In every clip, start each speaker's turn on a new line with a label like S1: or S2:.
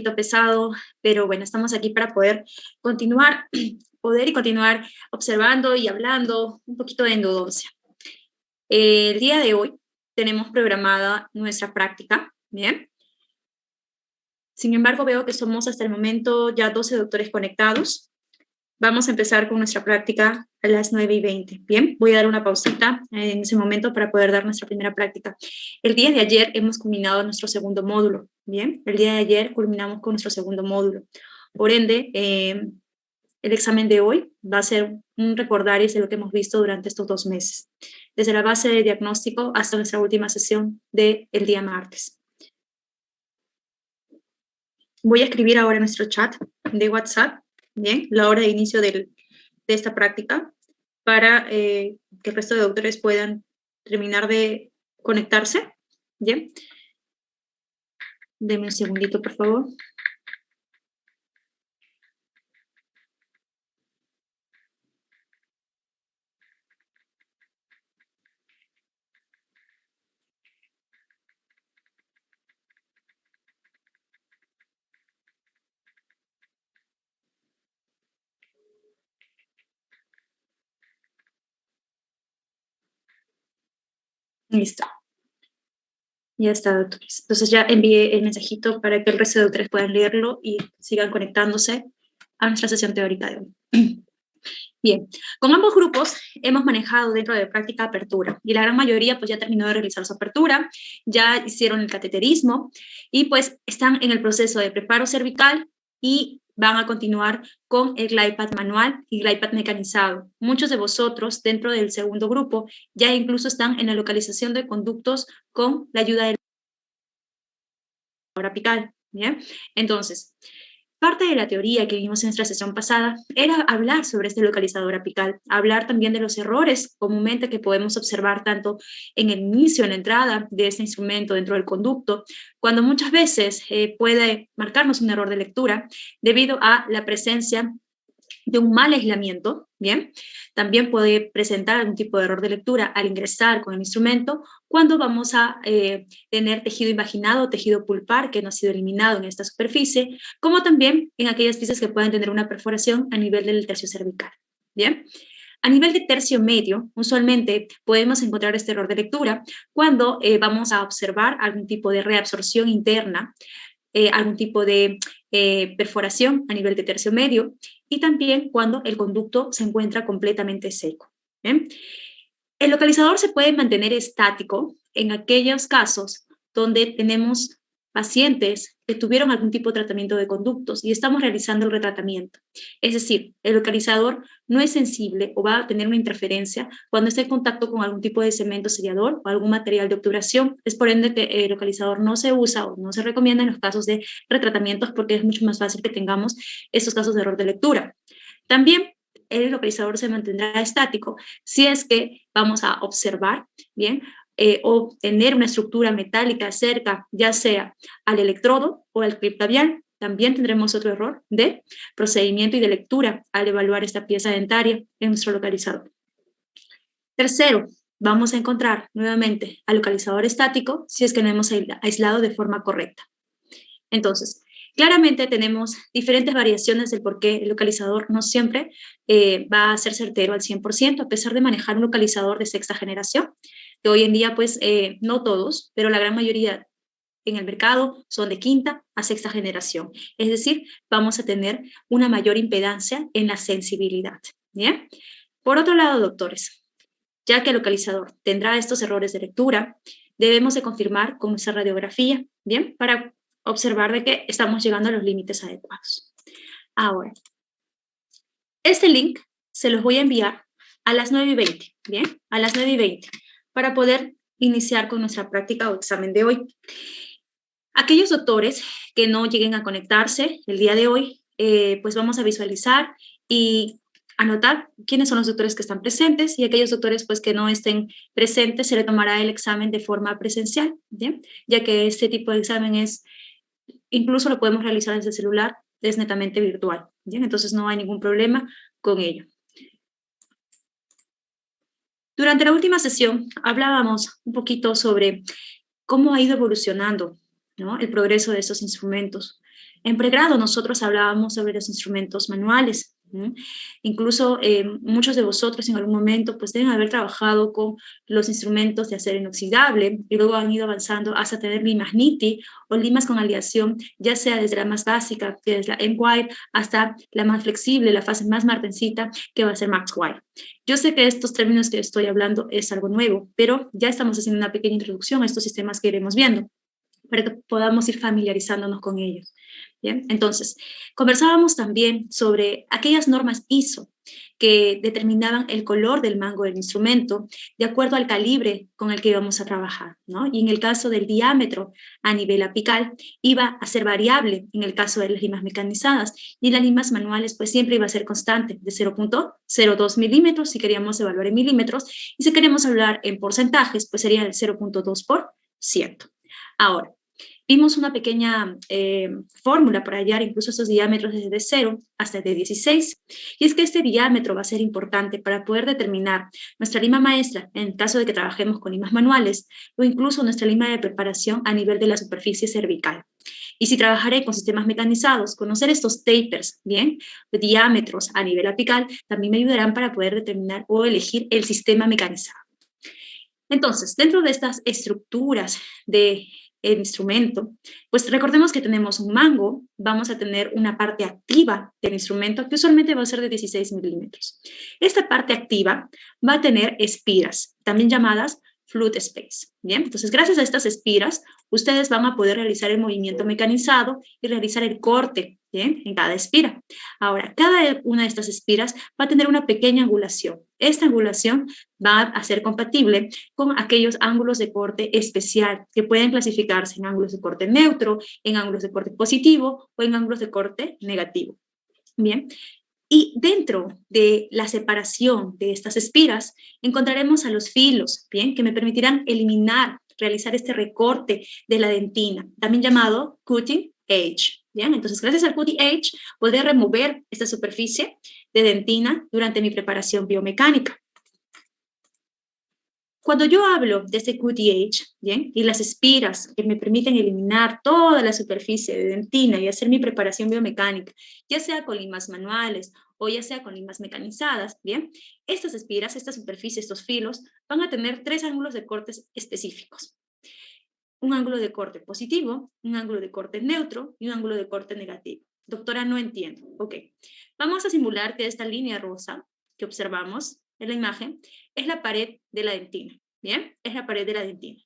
S1: poquito pesado, pero bueno, estamos aquí para poder continuar, continuar observando y hablando un poquito de endodoncia. El día de hoy tenemos programada nuestra práctica, ¿bien? Sin embargo, veo que somos hasta el momento ya 12 doctores conectados. Vamos a empezar con nuestra práctica a las 9:20. Bien, voy a dar una pausita en ese momento para poder dar nuestra primera práctica. El día de ayer hemos culminado nuestro segundo módulo. Bien, el día de ayer culminamos con nuestro segundo módulo. Por ende, el examen de hoy va a ser un recordaris de lo que hemos visto durante estos 2 meses, desde la base de diagnóstico hasta nuestra última sesión del día martes. Voy a escribir ahora en nuestro chat de WhatsApp, bien, la hora de inicio de esta práctica para que el resto de doctores puedan terminar de conectarse, bien. Denme un segundito, por favor. Listo. Ya está, doctores. Entonces ya envié el mensajito para que el resto de doctores puedan leerlo y sigan conectándose a nuestra sesión teórica de hoy. Bien, con ambos grupos hemos manejado dentro de práctica apertura y la gran mayoría pues ya terminó de realizar su apertura, ya hicieron el cateterismo y pues están en el proceso de preparo cervical y van a continuar con el GlidePad manual y GlidePad mecanizado. Muchos de vosotros dentro del segundo grupo ya incluso están en la localización de conductos con la ayuda del apical, ¿bien? Entonces, parte de la teoría que vimos en nuestra sesión pasada era hablar sobre este localizador apical, hablar también de los errores comúnmente que podemos observar tanto en el inicio, en la entrada de este instrumento dentro del conducto, cuando muchas veces puede marcarnos un error de lectura debido a la presencia de un mal aislamiento, ¿bien? También puede presentar algún tipo de error de lectura al ingresar con el instrumento cuando vamos a tener tejido invaginado o tejido pulpar que no ha sido eliminado en esta superficie, como también en aquellas piezas que pueden tener una perforación a nivel del tercio cervical, ¿bien? A nivel de tercio medio, usualmente podemos encontrar este error de lectura cuando vamos a observar algún tipo de reabsorción interna, algún tipo de perforación a nivel de tercio medio y también cuando el conducto se encuentra completamente seco. ¿Bien? El localizador se puede mantener estático en aquellos casos donde tenemos pacientes que tuvieron algún tipo de tratamiento de conductos y estamos realizando el retratamiento. Es decir, el localizador no es sensible o va a tener una interferencia cuando está en contacto con algún tipo de cemento sellador o algún material de obturación. Es por ende que el localizador no se usa o no se recomienda en los casos de retratamientos porque es mucho más fácil que tengamos estos casos de error de lectura. También el localizador se mantendrá estático si es que vamos a observar, ¿bien? O tener una estructura metálica cerca, ya sea al electrodo o al clip labial. También tendremos otro error de procedimiento y de lectura al evaluar esta pieza dentaria en nuestro localizador. Tercero, vamos a encontrar nuevamente al localizador estático si es que no hemos aislado de forma correcta. Entonces, claramente tenemos diferentes variaciones del por qué el localizador no siempre va a ser certero al 100%, a pesar de manejar un localizador de sexta generación, que hoy en día, pues, no todos, pero la gran mayoría en el mercado son de quinta a sexta generación. Es decir, vamos a tener una mayor impedancia en la sensibilidad. ¿Bien? Por otro lado, doctores, ya que el localizador tendrá estos errores de lectura, debemos de confirmar con nuestra radiografía, ¿bien? Para observar de que estamos llegando a los límites adecuados. Ahora, este link se los voy a enviar a las 9:20, ¿bien? A las 9:20, para poder iniciar con nuestra práctica o examen de hoy. Aquellos doctores que no lleguen a conectarse el día de hoy, pues vamos a visualizar y anotar quiénes son los doctores que están presentes y aquellos doctores pues que no estén presentes se le tomará el examen de forma presencial, ¿bien? Ya que este tipo de examen es, incluso lo podemos realizar desde el celular, es netamente virtual, ¿bien? Entonces no hay ningún problema con ello. Durante la última sesión hablábamos un poquito sobre cómo ha ido evolucionando, ¿no?, el progreso de estos instrumentos. En pregrado nosotros hablábamos sobre los instrumentos manuales. Incluso muchos de vosotros en algún momento pues deben haber trabajado con los instrumentos de acero inoxidable y luego han ido avanzando hasta tener limas NITI o limas con aleación, ya sea desde la más básica, que es la M-Wire, hasta la más flexible, la fase más martencita, que va a ser Max-Wire. Yo sé que estos términos que estoy hablando es algo nuevo, pero ya estamos haciendo una pequeña introducción a estos sistemas que iremos viendo para que podamos ir familiarizándonos con ellos. ¿Bien? Entonces, conversábamos también sobre aquellas normas ISO que determinaban el color del mango del instrumento de acuerdo al calibre con el que íbamos a trabajar, ¿no? Y en el caso del diámetro a nivel apical iba a ser variable en el caso de las limas mecanizadas y las limas manuales pues siempre iba a ser constante de 0.02 milímetros si queríamos evaluar en milímetros y si queremos hablar en porcentajes pues sería el 0.2%. Ahora, vimos una pequeña fórmula para hallar incluso estos diámetros desde 0 hasta de 16. Y es que este diámetro va a ser importante para poder determinar nuestra lima maestra en el caso de que trabajemos con limas manuales o incluso nuestra lima de preparación a nivel de la superficie cervical. Y si trabajaré con sistemas mecanizados, conocer estos tapers, ¿bien? Los diámetros a nivel apical también me ayudarán para poder determinar o elegir el sistema mecanizado. Entonces, dentro de estas estructuras de el instrumento, pues recordemos que tenemos un mango, vamos a tener una parte activa del instrumento que usualmente va a ser de 16 milímetros. Esta parte activa va a tener espiras, también llamadas flute space. Bien, entonces gracias a estas espiras, ustedes van a poder realizar el movimiento mecanizado y realizar el corte, ¿bien? En cada espira. Ahora, cada una de estas espiras va a tener una pequeña angulación. Esta angulación va a ser compatible con aquellos ángulos de corte especial que pueden clasificarse en ángulos de corte neutro, en ángulos de corte positivo o en ángulos de corte negativo. Bien, y dentro de la separación de estas espiras encontraremos a los filos, bien, que me permitirán realizar este recorte de la dentina, también llamado cutting edge. Bien, entonces gracias al cutting edge podré remover esta superficie de dentina durante mi preparación biomecánica. Cuando yo hablo de este QTH, ¿bien? Y las espiras que me permiten eliminar toda la superficie de dentina y hacer mi preparación biomecánica, ya sea con limas manuales o ya sea con limas mecanizadas, ¿bien? Estas espiras, esta superficie, estos filos, van a tener 3 ángulos de cortes específicos. Un ángulo de corte positivo, un ángulo de corte neutro y un ángulo de corte negativo. Doctora, no entiendo. Ok. Vamos a simular que esta línea rosa que observamos en la imagen es la pared de la dentina. ¿Bien? Es la pared de la dentina.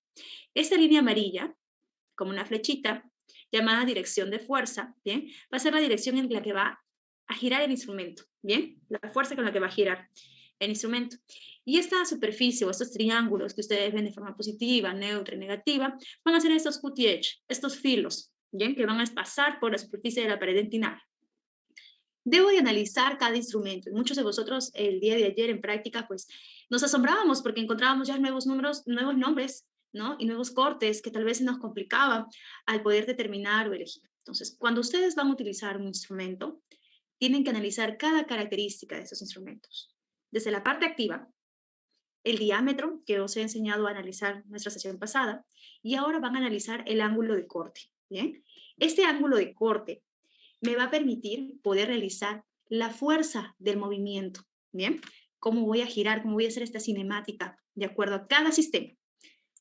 S1: Esta línea amarilla, como una flechita, llamada dirección de fuerza, ¿bien? Va a ser la dirección en la que va a girar el instrumento, ¿bien? La fuerza con la que va a girar el instrumento. Y esta superficie o estos triángulos que ustedes ven de forma positiva, neutra y negativa, van a ser estos cutting edge, estos filos, ¿bien? Que van a pasar por la superficie de la pared dentinal. Debo de analizar cada instrumento. Muchos de vosotros el día de ayer en práctica, pues nos asombrábamos porque encontrábamos ya nuevos números, nuevos nombres, ¿no? Y nuevos cortes que tal vez se nos complicaba al poder determinar o elegir. Entonces, cuando ustedes van a utilizar un instrumento, tienen que analizar cada característica de esos instrumentos. Desde la parte activa, el diámetro, que os he enseñado a analizar en nuestra sesión pasada, y ahora van a analizar el ángulo de corte, ¿bien? Este ángulo de corte me va a permitir poder realizar la fuerza del movimiento, ¿bien? Cómo voy a girar, cómo voy a hacer esta cinemática de acuerdo a cada sistema.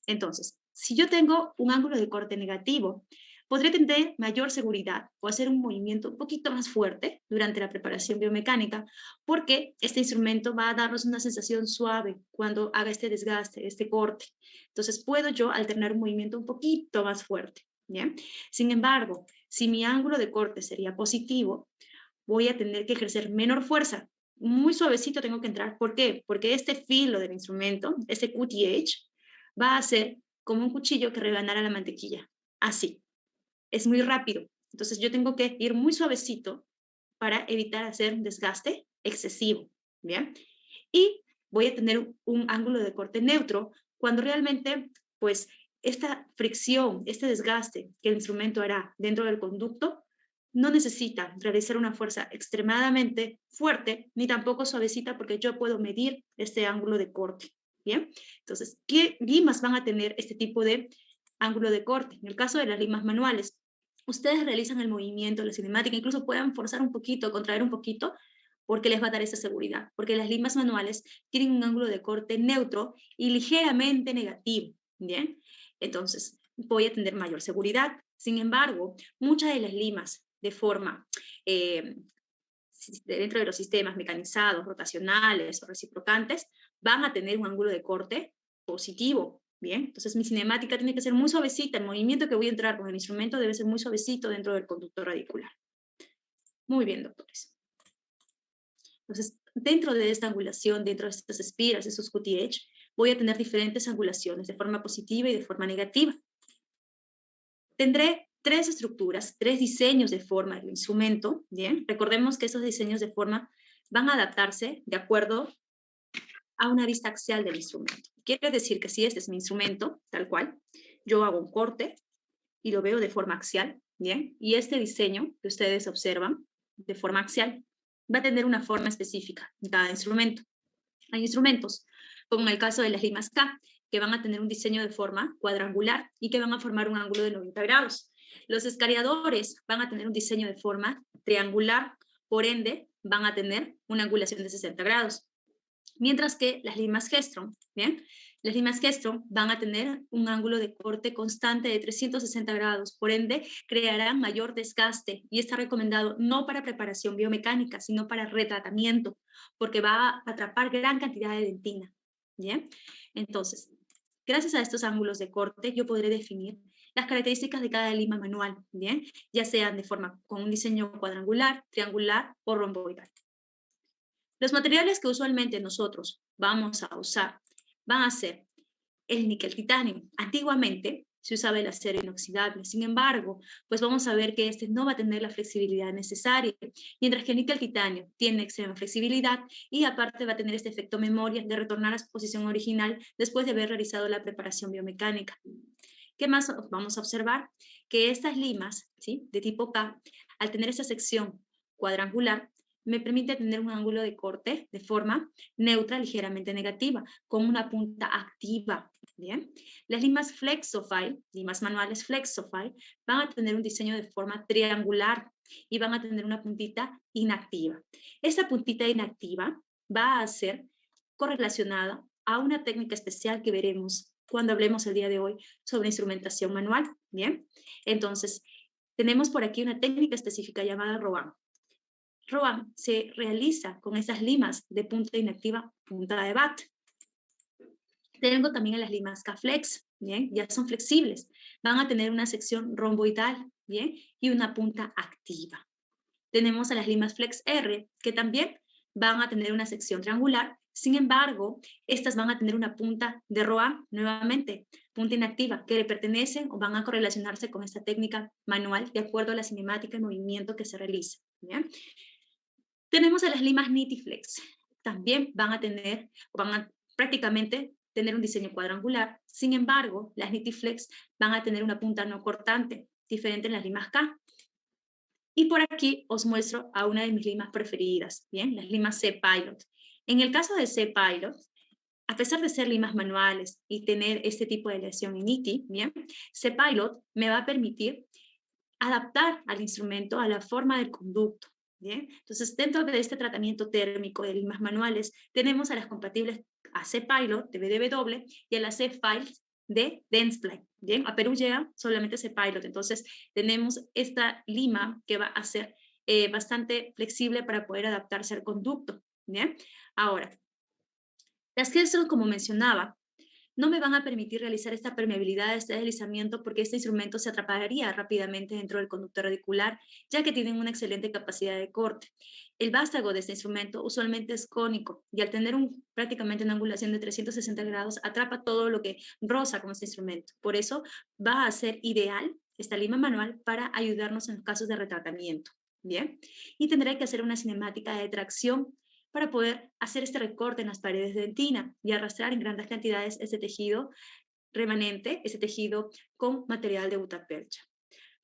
S1: Entonces, si yo tengo un ángulo de corte negativo, podré tener mayor seguridad o hacer un movimiento un poquito más fuerte durante la preparación biomecánica, porque este instrumento va a darnos una sensación suave cuando haga este desgaste, este corte. Entonces, puedo yo alternar un movimiento un poquito más fuerte, ¿bien? Sin embargo, si mi ángulo de corte sería positivo, voy a tener que ejercer menor fuerza. Muy suavecito tengo que entrar. ¿Por qué? Porque este filo del instrumento, este QTH, va a ser como un cuchillo que rebanara la mantequilla. Así. Es muy rápido. Entonces yo tengo que ir muy suavecito para evitar hacer un desgaste excesivo. ¿Bien? Y voy a tener un ángulo de corte neutro cuando realmente, pues, esta fricción, este desgaste que el instrumento hará dentro del conducto, no necesita realizar una fuerza extremadamente fuerte, ni tampoco suavecita, porque yo puedo medir este ángulo de corte. ¿Bien? Entonces, ¿qué limas van a tener este tipo de ángulo de corte? En el caso de las limas manuales, ustedes realizan el movimiento, la cinemática, incluso puedan forzar un poquito, contraer un poquito, porque les va a dar esa seguridad, porque las limas manuales tienen un ángulo de corte neutro y ligeramente negativo, ¿bien? Entonces, voy a tener mayor seguridad. Sin embargo, muchas de las limas de forma eh, dentro de los sistemas mecanizados, rotacionales o reciprocantes, van a tener un ángulo de corte positivo. Bien, entonces mi cinemática tiene que ser muy suavecita, el movimiento que voy a entrar con el instrumento debe ser muy suavecito dentro del conducto radicular. Muy bien, doctores. Entonces, dentro de esta angulación, dentro de estas espiras, esos cutting edge, voy a tener diferentes angulaciones de forma positiva y de forma negativa. Tendré tres estructuras, tres diseños de forma del instrumento, ¿bien? Recordemos que esos diseños de forma van a adaptarse de acuerdo a una vista axial del instrumento. Quiere decir que si este es mi instrumento, tal cual, yo hago un corte y lo veo de forma axial, ¿bien? Y este diseño que ustedes observan de forma axial va a tener una forma específica en cada instrumento. Hay instrumentos, como en el caso de las limas K, que van a tener un diseño de forma cuadrangular y que van a formar un ángulo de 90 grados. Los escariadores van a tener un diseño de forma triangular, por ende, van a tener una angulación de 60 grados. Mientras que las limas Gestron, ¿bien? Las limas Gestron van a tener un ángulo de corte constante de 360 grados, por ende crearán mayor desgaste y está recomendado no para preparación biomecánica, sino para retratamiento, porque va a atrapar gran cantidad de dentina, ¿bien? Entonces, gracias a estos ángulos de corte, yo podré definir las características de cada lima manual, ¿bien? Ya sean de forma con un diseño cuadrangular, triangular o romboidal. Los materiales que usualmente nosotros vamos a usar van a ser el níquel titanio. Antiguamente se usaba el acero inoxidable, sin embargo, pues vamos a ver que este no va a tener la flexibilidad necesaria, mientras que el níquel titanio tiene extrema flexibilidad y aparte va a tener este efecto memoria de retornar a su posición original después de haber realizado la preparación biomecánica. ¿Qué más vamos a observar? Que estas limas, ¿sí?, de tipo K, al tener esta sección cuadrangular, me permite tener un ángulo de corte de forma neutra, ligeramente negativa, con una punta activa. Bien, las limas Flexofile, limas manuales Flexofile, van a tener un diseño de forma triangular y van a tener una puntita inactiva. Esta puntita inactiva va a ser correlacionada a una técnica especial que veremos cuando hablemos el día de hoy sobre instrumentación manual. Bien, entonces tenemos por aquí una técnica específica llamada ROAM. ROAM se realiza con esas limas de punta inactiva, punta de bat. Tengo también a las limas K-Flex, ¿bien? Ya son flexibles. Van a tener una sección romboidal, ¿bien? Y una punta activa. Tenemos a las limas Flex R, que también van a tener una sección triangular. Sin embargo, estas van a tener una punta de ROAM, nuevamente, punta inactiva, que le pertenecen o van a correlacionarse con esta técnica manual de acuerdo a la cinemática y movimiento que se realiza. ¿Bien? Tenemos a las limas Nitiflex. También van a prácticamente tener un diseño cuadrangular. Sin embargo, las Nitiflex van a tener una punta no cortante, diferente en las limas K. Y por aquí os muestro a una de mis limas preferidas, ¿bien? Las limas C-Pilot. En el caso de C-Pilot, a pesar de ser limas manuales y tener este tipo de lesión en ITI, ¿bien? C-Pilot me va a permitir adaptar al instrumento a la forma del conducto. ¿Bien? Entonces, dentro de este tratamiento térmico de limas manuales, tenemos a las compatibles a C-Pilot de BDW y a las C-Files de Dentsply. Bien, a Perú llega solamente C-Pilot. Entonces, tenemos esta lima que va a ser bastante flexible para poder adaptarse al conducto. Bien, ahora, las Kelstrom, como mencionaba, no me van a permitir realizar esta permeabilidad, este deslizamiento, porque este instrumento se atraparía rápidamente dentro del conducto radicular, ya que tienen una excelente capacidad de corte. El vástago de este instrumento usualmente es cónico y al tener prácticamente una angulación de 360 grados, atrapa todo lo que roza con este instrumento. Por eso va a ser ideal esta lima manual para ayudarnos en los casos de retratamiento. Bien, y tendré que hacer una cinemática de tracción para poder hacer este recorte en las paredes de dentina y arrastrar en grandes cantidades ese tejido remanente, ese tejido con material de gutapercha.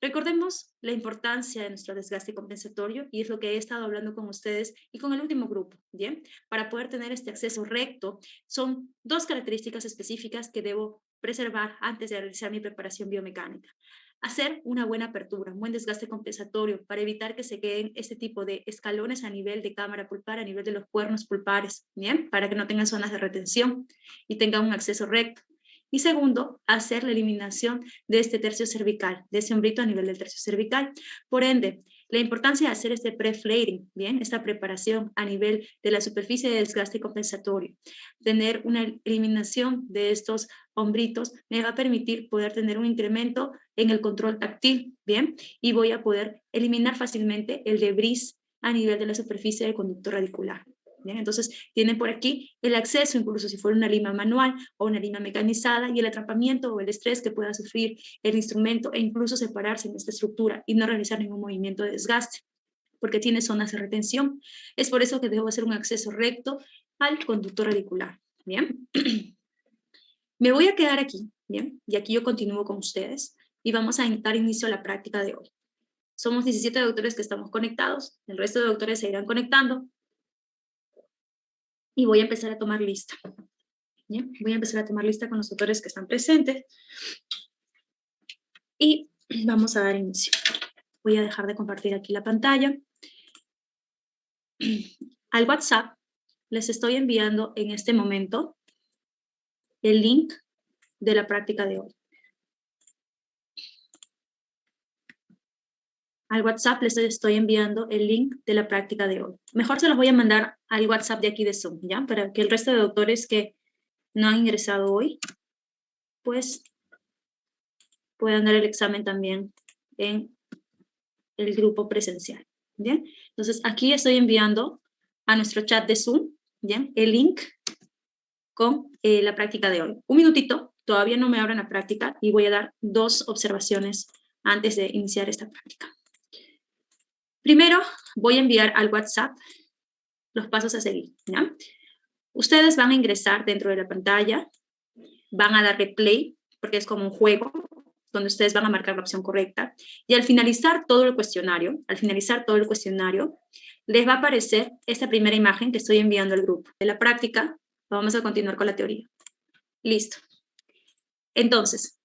S1: Recordemos la importancia de nuestro desgaste compensatorio y es lo que he estado hablando con ustedes y con el último grupo, ¿bien? Para poder tener este acceso recto, son dos características específicas que debo preservar antes de realizar mi preparación biomecánica. hacer una buena apertura, un buen desgaste compensatorio para evitar que se queden este tipo de escalones a nivel de cámara pulpar, a nivel de los cuernos pulpares, ¿bien? Para que no tengan zonas de retención y tengan un acceso recto. Y segundo, hacer la eliminación de este tercio cervical, de ese hombrito a nivel del tercio cervical. Por ende, la importancia de hacer este pre-flaring, ¿bien? Esta preparación a nivel de la superficie de desgaste compensatorio, tener una eliminación de estos hombritos, me va a permitir poder tener un incremento en el control táctil, ¿bien? Y voy a poder eliminar fácilmente el debris a nivel de la superficie del conducto radicular. ¿Bien? Entonces, tienen por aquí el acceso, incluso si fuera una lima manual o una lima mecanizada, y el atrapamiento o el estrés que pueda sufrir el instrumento e incluso separarse en esta estructura y no realizar ningún movimiento de desgaste, porque tiene zonas de retención. Es por eso que debo hacer un acceso recto al conducto radicular. Bien. Me voy a quedar aquí, ¿bien? Y aquí yo continúo con ustedes y vamos a dar inicio a la práctica de hoy. Somos 17 doctores que estamos conectados, el resto de doctores se irán conectando y voy a empezar a tomar lista. ¿Bien? Voy a empezar a tomar lista con los doctores que están presentes y vamos a dar inicio. Voy a dejar de compartir aquí la pantalla. Al WhatsApp les estoy enviando en este momento el link de la práctica de hoy. Al WhatsApp les estoy enviando el link de la práctica de hoy. Mejor se los voy a mandar al WhatsApp de aquí de Zoom, ¿ya? Para que el resto de doctores que no han ingresado hoy, pues puedan dar el examen también en el grupo presencial, ¿bien? Entonces, aquí estoy enviando a nuestro chat de Zoom, ¿bien? El link con la práctica de hoy. Un minutito, todavía no me abran la práctica y voy a dar 2 observaciones antes de iniciar esta práctica. Primero, voy a enviar al WhatsApp los pasos a seguir, ¿ya? Ustedes van a ingresar dentro de la pantalla, van a darle play, porque es como un juego, donde ustedes van a marcar la opción correcta, y al finalizar todo el cuestionario, les va a aparecer esta primera imagen que estoy enviando al grupo. De la práctica, vamos a continuar con la teoría. Listo. Entonces,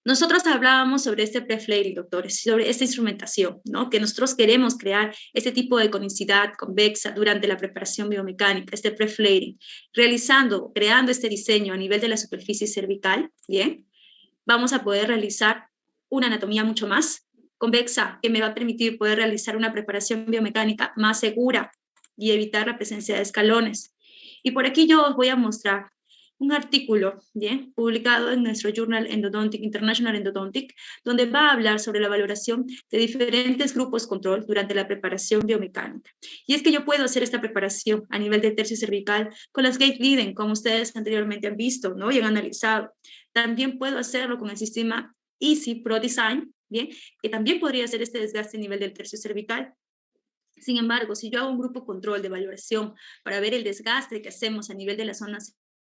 S1: nosotros hablábamos sobre este pre-flaring, doctores, sobre esta instrumentación, ¿no? Que nosotros queremos crear este tipo de conicidad convexa durante la preparación biomecánica, este pre-flaring, creando este diseño a nivel de la superficie cervical, ¿bien? Vamos a poder realizar una anatomía mucho más convexa que me va a permitir poder realizar una preparación biomecánica más segura y evitar la presencia de escalones. Y por aquí yo os voy a mostrar un artículo, ¿bien? Publicado en nuestro Journal Endodontic, International Endodontic, donde va a hablar sobre la valoración de diferentes grupos control durante la preparación biomecánica. Y es que yo puedo hacer esta preparación a nivel del tercio cervical con las gate leading, como ustedes anteriormente han visto, ¿no? Y han analizado. También puedo hacerlo con el sistema Easy Pro Design, ¿bien? Que también podría hacer este desgaste a nivel del tercio cervical. Sin embargo, si yo hago un grupo control de valoración para ver el desgaste que hacemos a nivel de la zona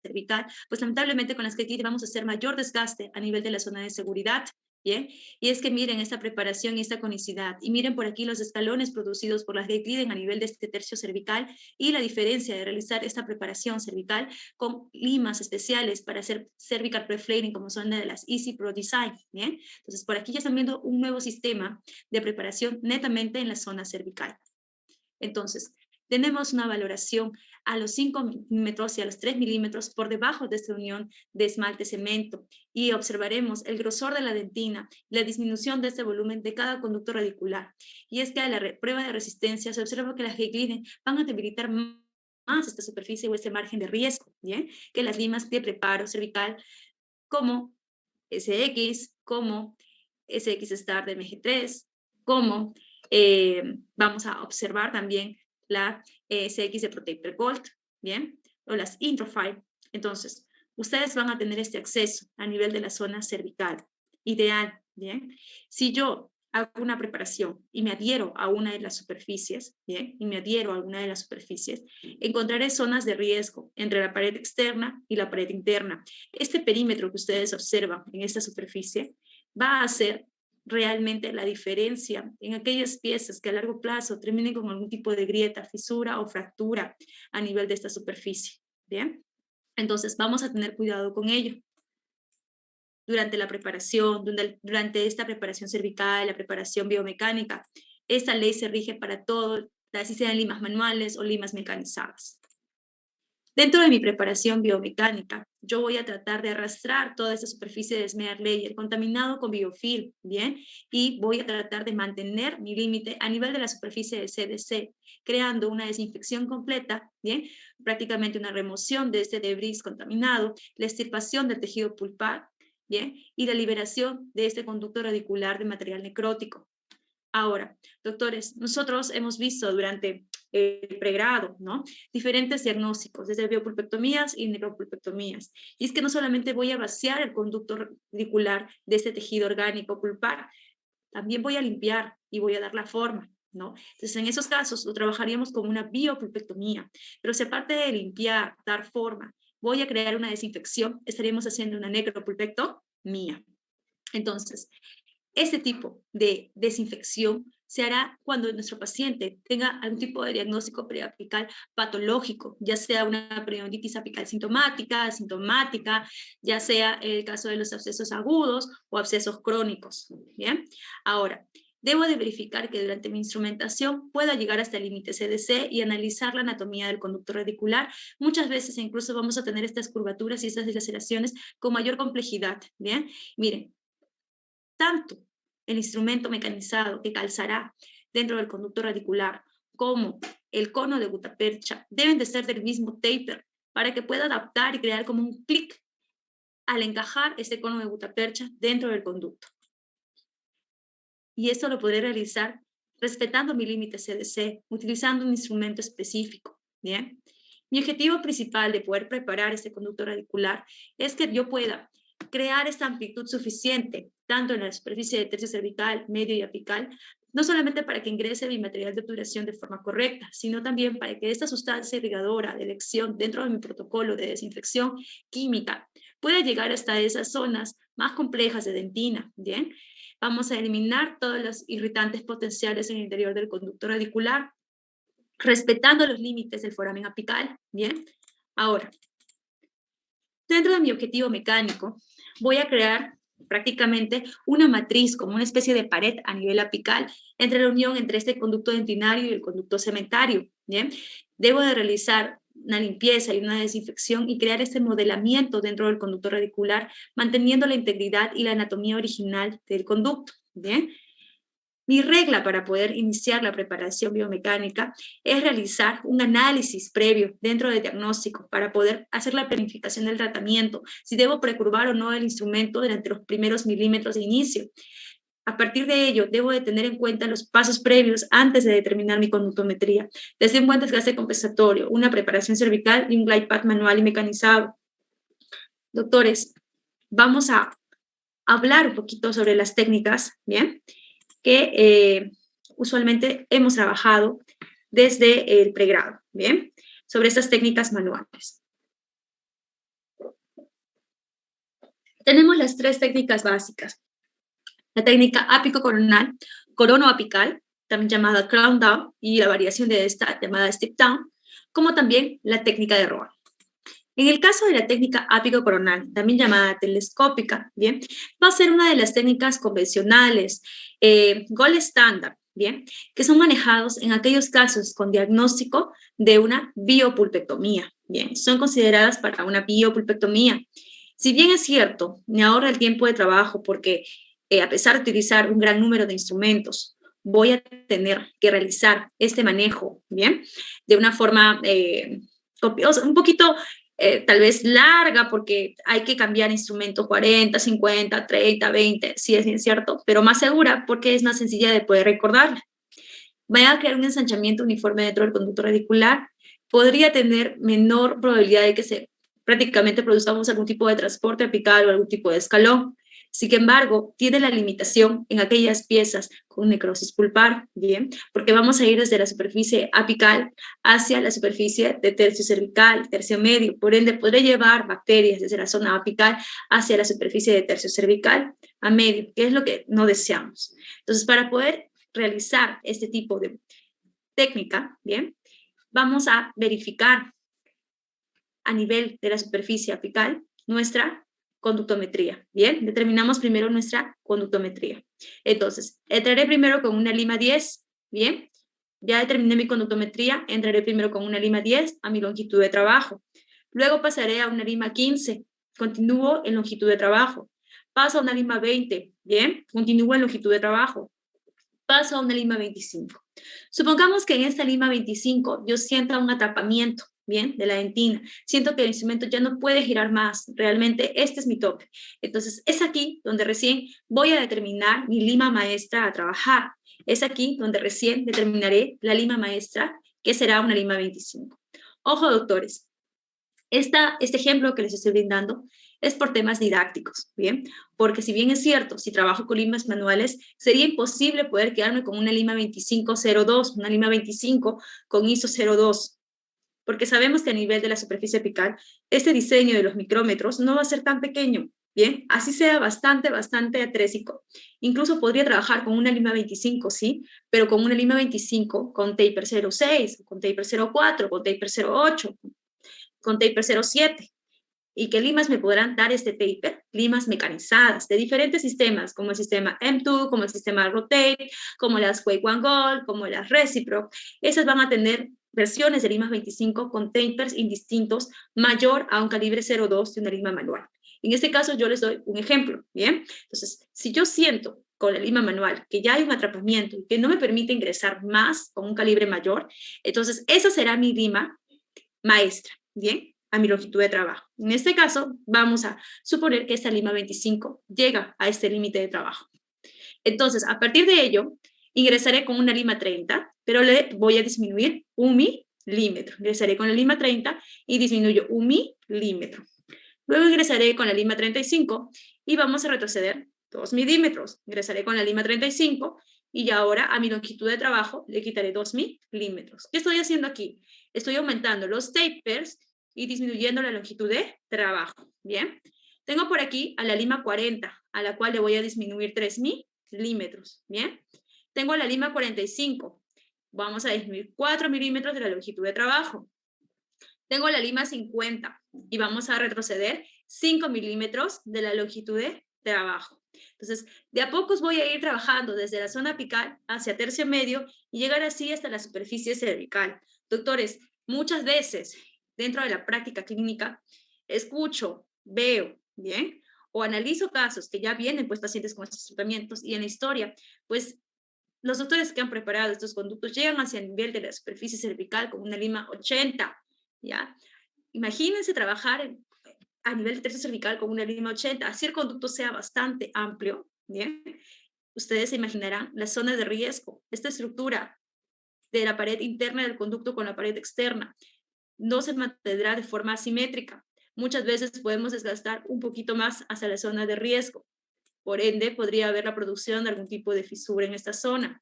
S1: cervical, pues lamentablemente con las que vamos a hacer mayor desgaste a nivel de la zona de seguridad, ¿bien? Y es que miren esta preparación y esta conicidad, y miren por aquí los escalones producidos por las gate leading a nivel de este tercio cervical y la diferencia de realizar esta preparación cervical con limas especiales para hacer cervical pre-flaring como son de las Easy Pro Design, ¿bien? Entonces por aquí ya están viendo un nuevo sistema de preparación netamente en la zona cervical. Entonces, tenemos una valoración a los 5 milímetros y a los 3 milímetros por debajo de esta unión de esmalte-cemento y observaremos el grosor de la dentina y la disminución de este volumen de cada conducto radicular. Y es que a la prueba de resistencia se observa que las G-Gliden van a debilitar más esta superficie o este margen de riesgo, ¿bien? Que las limas de preparo cervical como SX, como SX Star de MG3, como vamos a observar también la SX de Protector Gold, ¿bien? O las Introfile. Entonces, ustedes van a tener este acceso a nivel de la zona cervical. Ideal, ¿bien? Si yo hago una preparación y me adhiero a una de las superficies, ¿bien? Y me adhiero a alguna de las superficies, encontraré zonas de riesgo entre la pared externa y la pared interna. Este perímetro que ustedes observan en esta superficie va a hacer realmente la diferencia en aquellas piezas que a largo plazo terminen con algún tipo de grieta, fisura o fractura a nivel de esta superficie, ¿bien? Entonces vamos a tener cuidado con ello. durante la preparación, durante esta preparación cervical, la preparación biomecánica. Esta ley se rige para todo, así sean limas manuales o limas mecanizadas. Dentro de mi preparación biomecánica, yo voy a tratar de arrastrar toda esta superficie de smear layer contaminado con biofilm, ¿bien? Y voy a tratar de mantener mi límite a nivel de la superficie de CDC, creando una desinfección completa, ¿bien? Prácticamente una remoción de este debris contaminado, la extirpación del tejido pulpar, ¿bien? Y la liberación de este conducto radicular de material necrótico. Ahora, doctores, nosotros hemos visto durante el pregrado, ¿no? Diferentes diagnósticos, desde biopulpectomías y necropulpectomías. Y es que no solamente voy a vaciar el conducto radicular de este tejido orgánico pulpar, también voy a limpiar y voy a dar la forma, ¿no? Entonces, en esos casos lo trabajaríamos como una biopulpectomía. Pero si aparte de limpiar, dar forma, voy a crear una desinfección, estaríamos haciendo una necropulpectomía. Entonces, este tipo de desinfección se hará cuando nuestro paciente tenga algún tipo de diagnóstico preapical patológico, ya sea una periodontitis apical sintomática, asintomática, ya sea el caso de los abscesos agudos o abscesos crónicos. ¿Bien? Ahora, debo de verificar que durante mi instrumentación pueda llegar hasta el límite CDC y analizar la anatomía del conducto radicular. Muchas veces incluso vamos a tener estas curvaturas y estas dilaceraciones con mayor complejidad. ¿Bien? Miren, tanto el instrumento mecanizado que calzará dentro del conducto radicular como el cono de gutapercha deben de ser del mismo taper para que pueda adaptar y crear como un clic al encajar este cono de gutapercha dentro del conducto. Y esto lo podré realizar respetando mi límite CDC, utilizando un instrumento específico. ¿Bien? Mi objetivo principal de poder preparar este conducto radicular es que yo pueda crear esta amplitud suficiente, tanto en la superficie de tercio cervical, medio y apical, no solamente para que ingrese mi material de obturación de forma correcta, sino también para que esta sustancia irrigadora de elección dentro de mi protocolo de desinfección química pueda llegar hasta esas zonas más complejas de dentina. ¿Bien? Vamos a eliminar todos los irritantes potenciales en el interior del conducto radicular, respetando los límites del foramen apical. Bien, ahora, dentro de mi objetivo mecánico, voy a crear prácticamente una matriz, como una especie de pared a nivel apical, entre la unión entre este conducto dentinario y el conducto cementario. Bien, debo de realizar una limpieza y una desinfección y crear este modelamiento dentro del conducto radicular, manteniendo la integridad y la anatomía original del conducto. Bien, mi regla para poder iniciar la preparación biomecánica es realizar un análisis previo dentro del diagnóstico para poder hacer la planificación del tratamiento, si debo precurvar o no el instrumento durante los primeros milímetros de inicio. A partir de ello, debo de tener en cuenta los pasos previos antes de determinar mi conductometría, desde un buen desgaste compensatorio, una preparación cervical y un glide path manual y mecanizado. Doctores, vamos a hablar un poquito sobre las técnicas, ¿bien? Que usualmente hemos trabajado desde el pregrado, ¿bien? Sobre estas técnicas manuales. Tenemos las tres técnicas básicas. La técnica ápico-coronal, corono-apical, también llamada crown down, y la variación de esta llamada step down, como también la técnica de Rowan. En el caso de la técnica ápico-coronal, también llamada telescópica, ¿bien? Va a ser una de las técnicas convencionales, gold standard, ¿bien? Que son manejados en aquellos casos con diagnóstico de una biopulpectomía, ¿bien? Son consideradas para una biopulpectomía. Si bien es cierto, me ahorra el tiempo de trabajo porque a pesar de utilizar un gran número de instrumentos, voy a tener que realizar este manejo, ¿bien? De una forma copiosa, un poquito tal vez larga porque hay que cambiar instrumentos 40, 50, 30, 20, sí es bien cierto, pero más segura porque es más sencilla de poder recordarla. Voy a crear un ensanchamiento uniforme dentro del conducto radicular, podría tener menor probabilidad de que prácticamente produzcamos algún tipo de transporte apical o algún tipo de escalón. Sin embargo, tiene la limitación en aquellas piezas con necrosis pulpar, ¿bien? Porque vamos a ir desde la superficie apical hacia la superficie de tercio cervical, tercio medio. Por ende, podré llevar bacterias desde la zona apical hacia la superficie de tercio cervical a medio, que es lo que no deseamos. Entonces, para poder realizar este tipo de técnica, ¿bien? Vamos a verificar a nivel de la superficie apical nuestra conductometría. Bien, determinamos primero nuestra conductometría. Entonces, entraré primero con una lima 10, bien. Ya determiné mi conductometría, entraré primero con una lima 10 a mi longitud de trabajo. Luego pasaré a una lima 15, continúo en longitud de trabajo. Paso a una lima 20, bien, continúo en longitud de trabajo. Paso a una lima 25. Supongamos que en esta lima 25 yo sienta un atrapamiento, bien, de la dentina. Siento que el instrumento ya no puede girar más. Realmente este es mi tope. Entonces es aquí donde recién voy a determinar mi lima maestra a trabajar. Es aquí donde recién determinaré la lima maestra, que será una lima 25. Ojo, doctores, este ejemplo que les estoy brindando es por temas didácticos, ¿bien? Porque si bien es cierto, si trabajo con limas manuales, sería imposible poder quedarme con una lima 2502, una lima 25 con ISO 02, porque sabemos que a nivel de la superficie apical, este diseño de los micrómetros no va a ser tan pequeño, ¿bien? Así sea bastante atrésico. Incluso podría trabajar con una lima 25, sí, pero con una lima 25 con taper 06, con taper 04, con taper 08, con taper 07. ¿Y qué limas me podrán dar este taper? Limas mecanizadas de diferentes sistemas, como el sistema M2, como el sistema Rotate, como las Wake One Gold, como las Reciproc. Esas van a tener versiones de limas 25 con tapers indistintos mayor a un calibre 0.2 de una lima manual. En este caso yo les doy un ejemplo, ¿bien? Entonces, si yo siento con la lima manual que ya hay un atrapamiento y que no me permite ingresar más con un calibre mayor, entonces esa será mi lima maestra, ¿bien? A mi longitud de trabajo. En este caso, vamos a suponer que esta lima 25 llega a este límite de trabajo. Entonces, a partir de ello, ingresaré con una lima 30, pero le voy a disminuir un milímetro. Ingresaré con la lima 30 y disminuyo un milímetro. Luego ingresaré con la lima 35 y vamos a retroceder 2 milímetros. Ingresaré con la lima 35 y ahora a mi longitud de trabajo le quitaré 2 milímetros. ¿Qué estoy haciendo aquí? Estoy aumentando los tapers y disminuyendo la longitud de trabajo. Bien. Tengo por aquí a la lima 40, a la cual le voy a disminuir 3 milímetros. Bien. Tengo a la lima 45. Vamos a disminuir 4 milímetros de la longitud de trabajo. Tengo la lima 50 y vamos a retroceder 5 milímetros de la longitud de trabajo. Entonces, de a pocos voy a ir trabajando desde la zona apical hacia tercio medio y llegar así hasta la superficie cervical. Doctores, muchas veces dentro de la práctica clínica escucho, veo, ¿bien? O analizo casos que ya vienen pues pacientes con estos tratamientos y en la historia, pues los doctores que han preparado estos conductos llegan hacia el nivel de la superficie cervical con una lima 80, ¿ya? Imagínense trabajar a nivel de tercio cervical con una lima 80, así el conducto sea bastante amplio, ¿bien? Ustedes se imaginarán las zonas de riesgo, esta estructura de la pared interna del conducto con la pared externa no se mantendrá de forma asimétrica. Muchas veces podemos desgastar un poquito más hacia la zona de riesgo. Por ende, podría haber la producción de algún tipo de fisura en esta zona.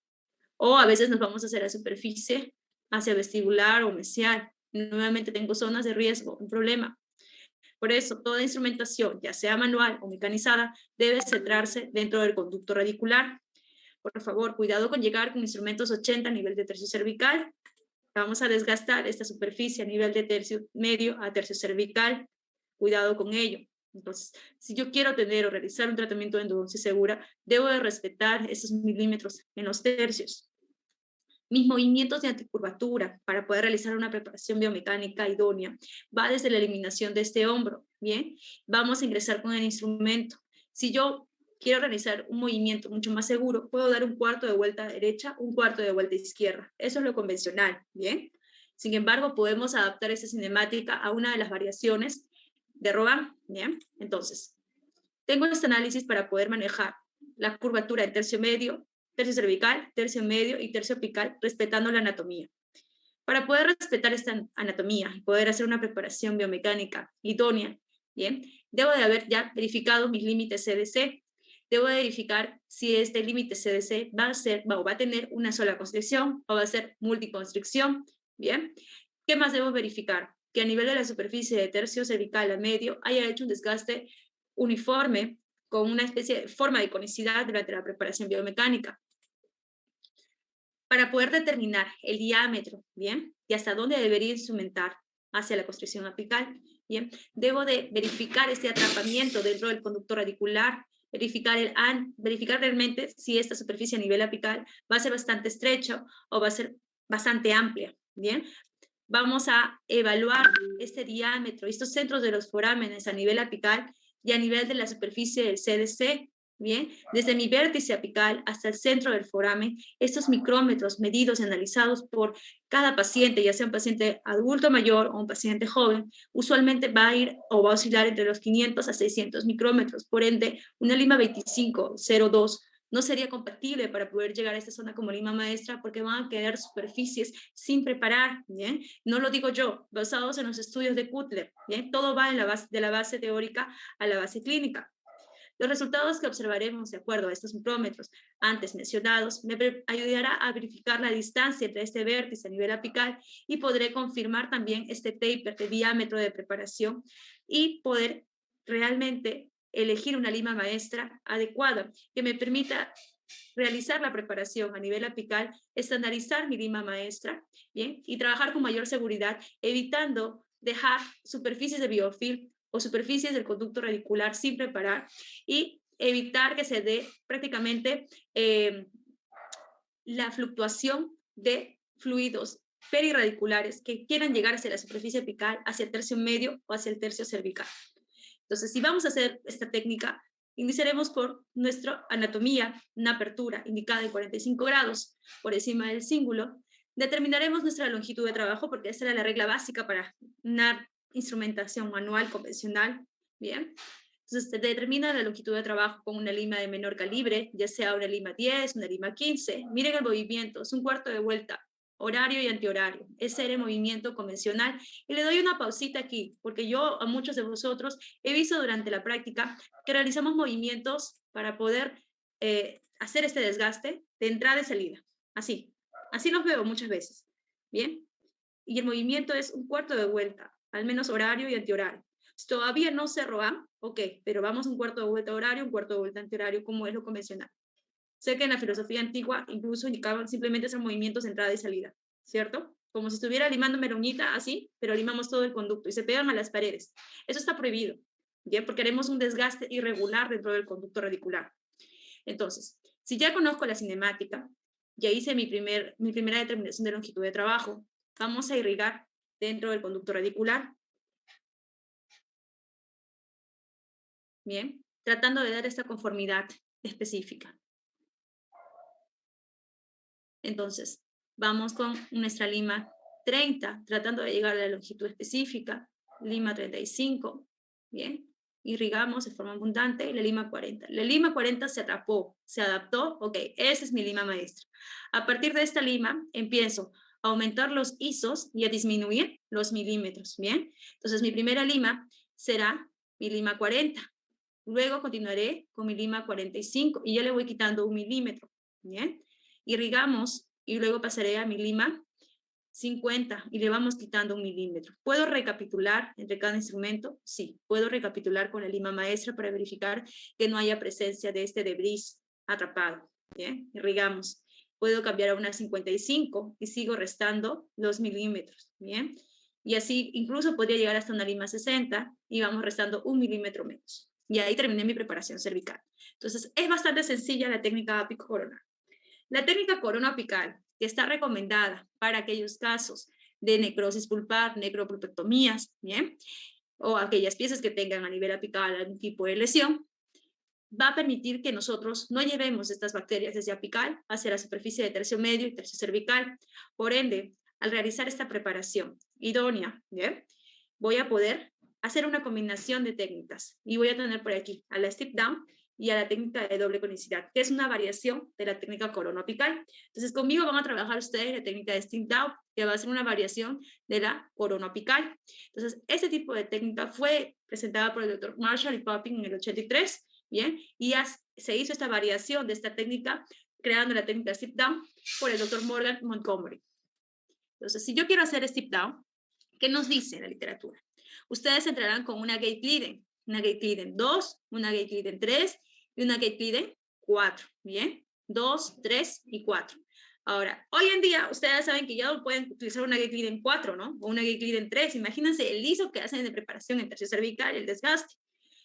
S1: O a veces nos vamos hacia la superficie, hacia vestibular o mesial. Nuevamente tengo zonas de riesgo, un problema. Por eso, toda instrumentación, ya sea manual o mecanizada, debe centrarse dentro del conducto radicular. Por favor, cuidado con llegar con instrumentos 80 a nivel de tercio cervical. Vamos a desgastar esta superficie a nivel de tercio medio a tercio cervical. Cuidado con ello. Entonces, si yo quiero tener o realizar un tratamiento de endodoncia segura, debo de respetar esos milímetros en los tercios. Mis movimientos de anticurvatura para poder realizar una preparación biomecánica idónea va desde la eliminación de este hombro, ¿bien? Vamos a ingresar con el instrumento. Si yo quiero realizar un movimiento mucho más seguro, puedo dar un cuarto de vuelta derecha, un cuarto de vuelta izquierda. Eso es lo convencional, ¿bien? Sin embargo, podemos adaptar esa cinemática a una de las variaciones de Robin, ¿bien? Entonces, tengo este análisis para poder manejar la curvatura en tercio medio, tercio cervical, tercio medio y tercio apical, respetando la anatomía. Para poder respetar esta anatomía y poder hacer una preparación biomecánica idónea, ¿bien? Debo de haber ya verificado mis límites CDC. Debo de verificar si este límite CDC va a ser o va a tener una sola constricción o va a ser multiconstricción, ¿bien? ¿Qué más debo verificar? Que a nivel de la superficie de tercio cervical a medio haya hecho un desgaste uniforme con una especie de forma de conicidad durante la preparación biomecánica. Para poder determinar el diámetro, ¿bien? Y hasta dónde debería instrumentar hacia la constricción apical, Bien, debo de verificar este atrapamiento dentro del conducto radicular, verificar realmente si esta superficie a nivel apical va a ser bastante estrecha o va a ser bastante amplia. Bien, vamos a evaluar este diámetro, estos centros de los forámenes a nivel apical y a nivel de la superficie del CDC. Bien, desde mi vértice apical hasta el centro del foramen, estos micrómetros medidos y analizados por cada paciente, ya sea un paciente adulto mayor o un paciente joven, usualmente va a ir o va a oscilar entre los 500 a 600 micrómetros. Por ende, una lima 2502 no sería compatible para poder llegar a esta zona como lima maestra porque van a quedar superficies sin preparar, ¿bien? No lo digo yo, basados en los estudios de Cutler, ¿bien? Todo va en la base, de la base teórica a la base clínica. Los resultados que observaremos de acuerdo a estos micrómetros antes mencionados me ayudará a verificar la distancia entre este vértice a nivel apical y podré confirmar también este taper de diámetro de preparación y poder realmente elegir una lima maestra adecuada que me permita realizar la preparación a nivel apical, estandarizar mi lima maestra, ¿bien? Y trabajar con mayor seguridad, evitando dejar superficies de biofilm o superficies del conducto radicular sin preparar y evitar que se dé prácticamente la fluctuación de fluidos perirradiculares que quieran llegar hacia la superficie apical, hacia el tercio medio o hacia el tercio cervical. Entonces, si vamos a hacer esta técnica, iniciaremos por nuestra anatomía, una apertura indicada en 45 grados por encima del cíngulo. Determinaremos nuestra longitud de trabajo, porque esa era la regla básica para una instrumentación manual convencional. Bien. Entonces, se determina la longitud de trabajo con una lima de menor calibre, ya sea una lima 10, una lima 15. Miren el movimiento, es un cuarto de vuelta, horario y antihorario. Ese era el movimiento convencional. Y le doy una pausita aquí, porque yo a muchos de vosotros he visto durante la práctica que realizamos movimientos para poder hacer este desgaste de entrada y salida. Así los veo muchas veces. Bien, y el movimiento es un cuarto de vuelta, al menos horario y antihorario. Si todavía no cerró A, ok, pero vamos un cuarto de vuelta horario, un cuarto de vuelta antihorario, como es lo convencional. Sé que en la filosofía antigua incluso indicaban simplemente esos movimientos de entrada y salida, ¿cierto? Como si estuviera limando meronita así, pero limamos todo el conducto y se pegan a las paredes. Eso está prohibido, ¿bien? Porque haremos un desgaste irregular dentro del conducto radicular. Entonces, si ya conozco la cinemática, ya hice mi primera determinación de longitud de trabajo, vamos a irrigar dentro del conducto radicular. Bien, tratando de dar esta conformidad específica. Entonces, vamos con nuestra lima 30, tratando de llegar a la longitud específica, lima 35, bien, irrigamos de forma abundante, y la lima 40. La lima 40 se atrapó, se adaptó, ok, esa es mi lima maestra. A partir de esta lima, empiezo a aumentar los ISOs y a disminuir los milímetros, bien. Entonces, mi primera lima será mi lima 40. Luego continuaré con mi lima 45 y ya le voy quitando 1 milímetro, bien. Irrigamos y luego pasaré a mi lima 50 y le vamos quitando 1 milímetro. ¿Puedo recapitular entre cada instrumento? Sí, puedo recapitular con la lima maestra para verificar que no haya presencia de este debris atrapado. Bien, irrigamos. Puedo cambiar a una 55 y sigo restando 2 milímetros. Bien, y así incluso podría llegar hasta una lima 60 y vamos restando 1 milímetro menos. Y ahí terminé mi preparación cervical. Entonces, es bastante sencilla la técnica apico-coronar. La técnica corona apical, que está recomendada para aquellos casos de necrosis pulpar, necropulpectomías, ¿bien? O aquellas piezas que tengan a nivel apical algún tipo de lesión, va a permitir que nosotros no llevemos estas bacterias desde apical hacia la superficie de tercio medio y tercio cervical. Por ende, al realizar esta preparación idónea, ¿bien? Voy a poder hacer una combinación de técnicas y voy a tener por aquí a la step down y a la técnica de doble conicidad, que es una variación de la técnica coronoapical. Entonces, conmigo van a trabajar ustedes la técnica de step down, que va a ser una variación de la coronoapical. Entonces, este tipo de técnica fue presentada por el doctor Marshall y Popping en el 83, ¿bien? Y ya se hizo esta variación de esta técnica, creando la técnica de step down por el doctor Morgan Montgomery. Entonces, si yo quiero hacer step down, ¿qué nos dice la literatura? Ustedes entrarán con una gate leading, una gate leading 2, una gate leading 3 y una gate leading 4, ¿bien? 2, 3 y 4. Ahora, hoy en día, ustedes saben que ya no pueden utilizar una Geclid en 4, ¿no? O una Geclid en 3. Imagínense el liso que hacen de preparación en tercio cervical, el desgaste.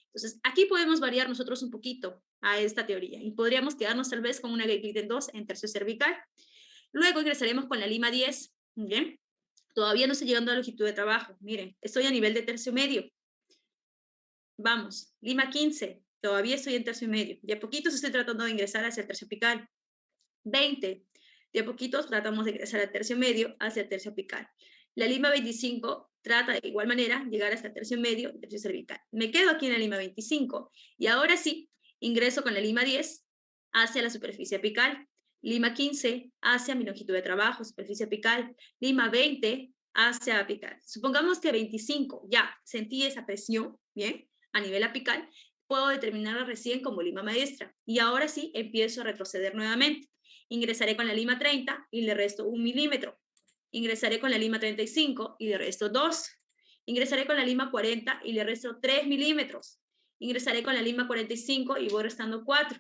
S1: Entonces, aquí podemos variar nosotros un poquito a esta teoría y podríamos quedarnos tal vez con una Geclid en 2 en tercio cervical. Luego ingresaremos con la lima 10, ¿bien? Todavía no estoy llegando a la longitud de trabajo. Miren, estoy a nivel de tercio medio. Vamos, lima 15, todavía estoy en tercio medio. De a poquitos estoy tratando de ingresar hacia el tercio apical. 20, de a poquitos tratamos de ingresar al tercio medio hacia el tercio apical. La lima 25 trata de igual manera llegar hasta el tercio medio, tercio cervical. Me quedo aquí en la lima 25 y ahora sí, ingreso con la lima 10 hacia la superficie apical. Lima 15 hacia mi longitud de trabajo, superficie apical. Lima 20 hacia apical. Supongamos que 25 ya sentí esa presión, ¿bien? A nivel apical, puedo determinarla recién como lima maestra. Y ahora sí, empiezo a retroceder nuevamente. Ingresaré con la lima 30 y le resto 1 milímetro. Ingresaré con la lima 35 y le resto 2. Ingresaré con la lima 40 y le resto 3 milímetros. Ingresaré con la lima 45 y voy restando 4.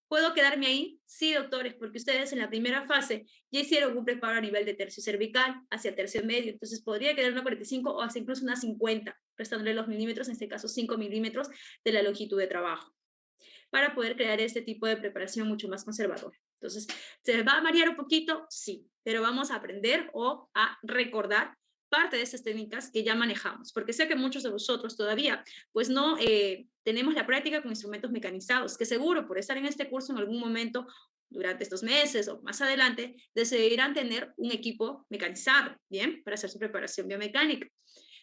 S1: ¿Puedo quedarme ahí? Sí, doctores, porque ustedes en la primera fase ya hicieron un preparo a nivel de tercio cervical hacia tercio medio, entonces podría quedar una 45 o hasta incluso una 50, restándole los milímetros, en este caso 5 milímetros de la longitud de trabajo, para poder crear este tipo de preparación mucho más conservadora. Entonces, ¿se va a variar un poquito? Sí, pero vamos a aprender o a recordar parte de esas técnicas que ya manejamos, porque sé que muchos de vosotros todavía pues no tenemos la práctica con instrumentos mecanizados, que seguro por estar en este curso en algún momento durante estos meses o más adelante decidirán tener un equipo mecanizado, ¿bien? Para hacer su preparación biomecánica.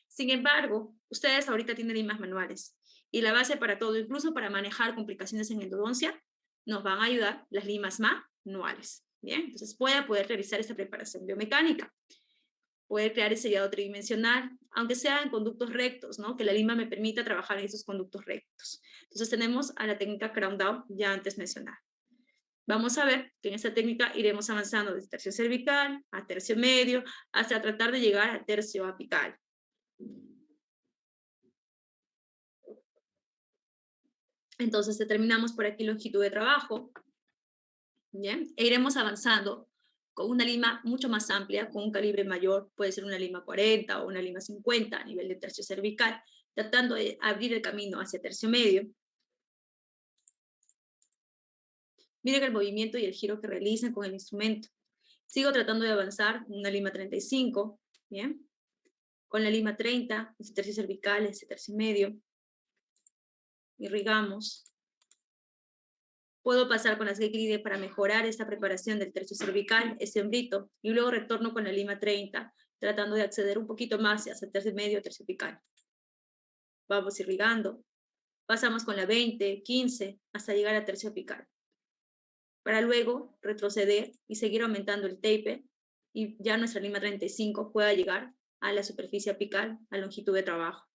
S1: Sin embargo, ustedes ahorita tienen limas manuales y la base para todo, incluso para manejar complicaciones en endodoncia, nos van a ayudar las limas manuales, ¿bien? Entonces, voy a poder realizar esta preparación biomecánica, poder crear ese sellado tridimensional, aunque sea en conductos rectos, ¿no? Que la lima me permita trabajar en esos conductos rectos. Entonces, tenemos a la técnica crown down ya antes mencionada. Vamos a ver que en esta técnica iremos avanzando desde tercio cervical a tercio medio, hasta tratar de llegar a tercio apical. Entonces determinamos por aquí longitud de trabajo, ¿bien? E iremos avanzando con una lima mucho más amplia, con un calibre mayor, puede ser una lima 40 o una lima 50 a nivel de tercio cervical, tratando de abrir el camino hacia tercio medio. Miren el movimiento y el giro que realizan con el instrumento. Sigo tratando de avanzar con una lima 35, ¿bien? Con la lima 30, ese tercio cervical, ese tercio medio. Irrigamos. Puedo pasar con las Geclide para mejorar esta preparación del tercio cervical, ese hombrito, y luego retorno con la lima 30, tratando de acceder un poquito más hacia el tercio medio, tercio apical. Vamos irrigando. Pasamos con la 20, 15, hasta llegar a tercio apical. Para luego retroceder y seguir aumentando el taper, y ya nuestra lima 35 pueda llegar a la superficie apical, a longitud de trabajo.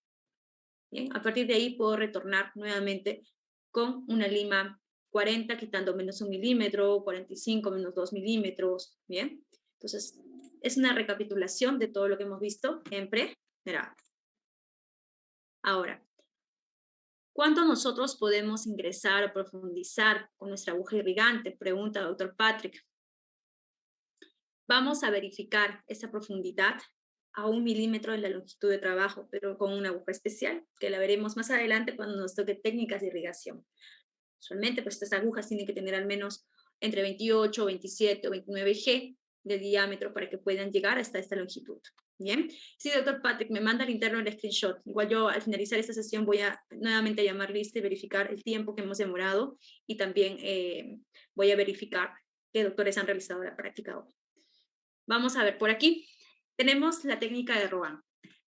S1: Bien, a partir de ahí puedo retornar nuevamente con una lima 40, quitando menos 1 milímetro, 45 menos 2 milímetros, ¿bien? Entonces, es una recapitulación de todo lo que hemos visto en pregrado. Ahora, ¿cuánto nosotros podemos ingresar o profundizar con nuestra aguja irrigante? Pregunta doctor Patrick. Vamos a verificar esa profundidad a 1 milímetro de la longitud de trabajo, pero con una aguja especial, que la veremos más adelante cuando nos toque técnicas de irrigación. Usualmente, pues estas agujas tienen que tener al menos entre 28, 27 o 29 G de diámetro para que puedan llegar hasta esta longitud. Bien, sí, doctor Patrick, me manda al interno el screenshot. Igual yo al finalizar esta sesión voy a nuevamente llamar lista y verificar el tiempo que hemos demorado y también voy a verificar qué doctores han realizado la práctica hoy. Vamos a ver, por aquí tenemos la técnica de Rohan,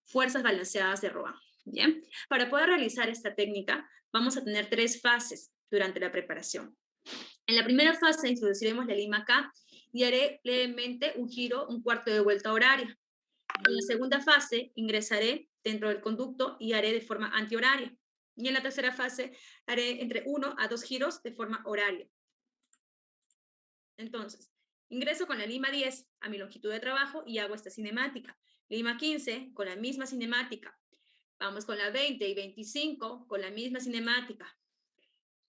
S1: fuerzas balanceadas de Rohan. Bien, para poder realizar esta técnica vamos a tener 3 fases durante la preparación. En la primera fase introduciremos la lima K y haré levemente un giro, un cuarto de vuelta horaria. En la segunda fase ingresaré dentro del conducto y haré de forma antihoraria. Y en la tercera fase haré entre 1 a 2 giros de forma horaria. Entonces, ingreso con la lima 10 a mi longitud de trabajo y hago esta cinemática. Lima 15 con la misma cinemática. Vamos con la 20 y 25 con la misma cinemática.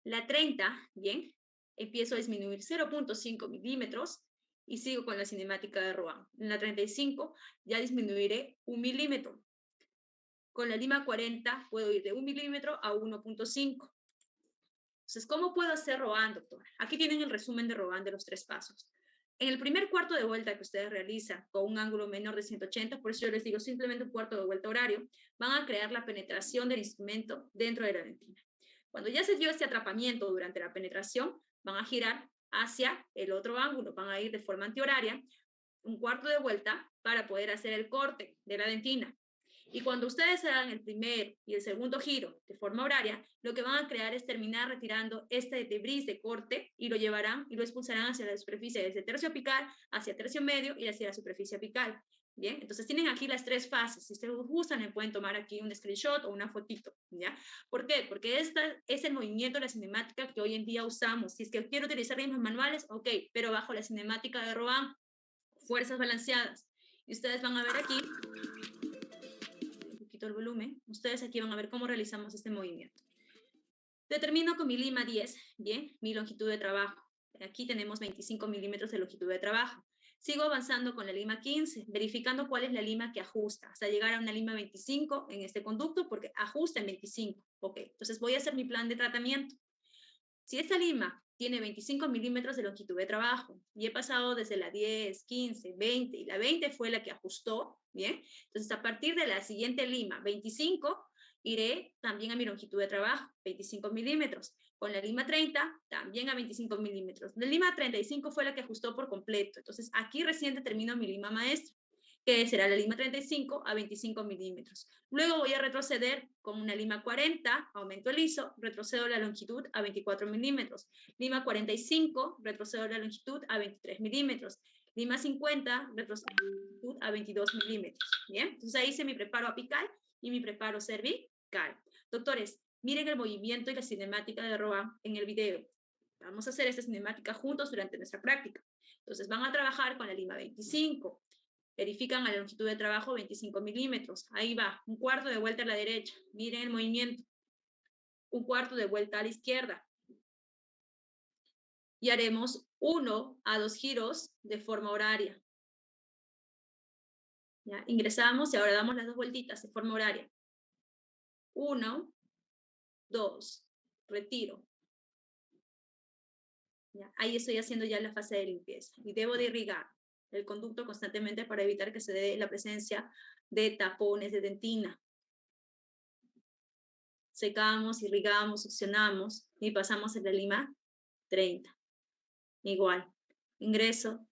S1: La 30, bien, empiezo a disminuir 0.5 milímetros y sigo con la cinemática de Rohan. En la 35 ya disminuiré 1 milímetro. Con la lima 40 puedo ir de 1 milímetro a 1.5. Entonces, ¿cómo puedo hacer Rohan, doctora? Aquí tienen el resumen de Rohan de los 3 pasos. En el primer cuarto de vuelta que ustedes realizan con un ángulo menor de 180, por eso yo les digo simplemente un cuarto de vuelta horario, van a crear la penetración del instrumento dentro de la dentina. Cuando ya se dio este atrapamiento durante la penetración, van a girar hacia el otro ángulo, van a ir de forma antihoraria, un cuarto de vuelta para poder hacer el corte de la dentina. Y cuando ustedes hagan el primer y el segundo giro de forma horaria, lo que van a crear es terminar retirando este debris de corte y lo llevarán y lo expulsarán hacia la superficie desde tercio apical, hacia tercio medio y hacia la superficie apical. Bien, entonces tienen aquí las 3 fases. Si ustedes gustan, le pueden tomar aquí un screenshot o una fotito, ¿ya? ¿Por qué? Porque este es el movimiento de la cinemática que hoy en día usamos. Si es que quiero utilizar ritmos manuales, ok, pero bajo la cinemática de Rohan, fuerzas balanceadas. Y ustedes van a ver aquí el volumen, ustedes aquí van a ver cómo realizamos este movimiento. Determino con mi lima 10, bien, mi longitud de trabajo. Aquí tenemos 25 milímetros de longitud de trabajo. Sigo avanzando con la lima 15, verificando cuál es la lima que ajusta, hasta llegar a una lima 25 en este conducto, porque ajusta en 25. Ok, entonces voy a hacer mi plan de tratamiento. Si esta lima tiene 25 milímetros de longitud de trabajo y he pasado desde la 10, 15, 20 y la 20 fue la que ajustó, ¿bien? Entonces, a partir de la siguiente lima, 25, iré también a mi longitud de trabajo, 25 milímetros. Con la lima 30, también a 25 milímetros. La lima 35 fue la que ajustó por completo. Entonces, aquí recién termino mi lima maestra, que será la lima 35 a 25 milímetros. Luego voy a retroceder con una lima 40, aumento el ISO, retrocedo la longitud a 24 milímetros. Lima 45, retrocedo la longitud a 23 milímetros. Lima 50, retrocedo la longitud a 22 milímetros. Bien, entonces ahí hice mi preparo apical y mi preparo cervical. Doctores, miren el movimiento y la cinemática de Rohan en el video. Vamos a hacer esta cinemática juntos durante nuestra práctica. Entonces van a trabajar con la lima 25, verifican a la longitud de trabajo 25 milímetros. Ahí va, un cuarto de vuelta a la derecha. Miren el movimiento. Un cuarto de vuelta a la izquierda. Y haremos 1 a 2 giros de forma horaria. ¿Ya? Ingresamos y ahora damos las 2 vueltitas de forma horaria. 1, 2, retiro. ¿Ya? Ahí estoy haciendo ya la fase de limpieza. Y debo de irrigar el conducto constantemente para evitar que se dé la presencia de tapones de dentina. Secamos, irrigamos, succionamos y pasamos a la lima 30. Igual, ingreso,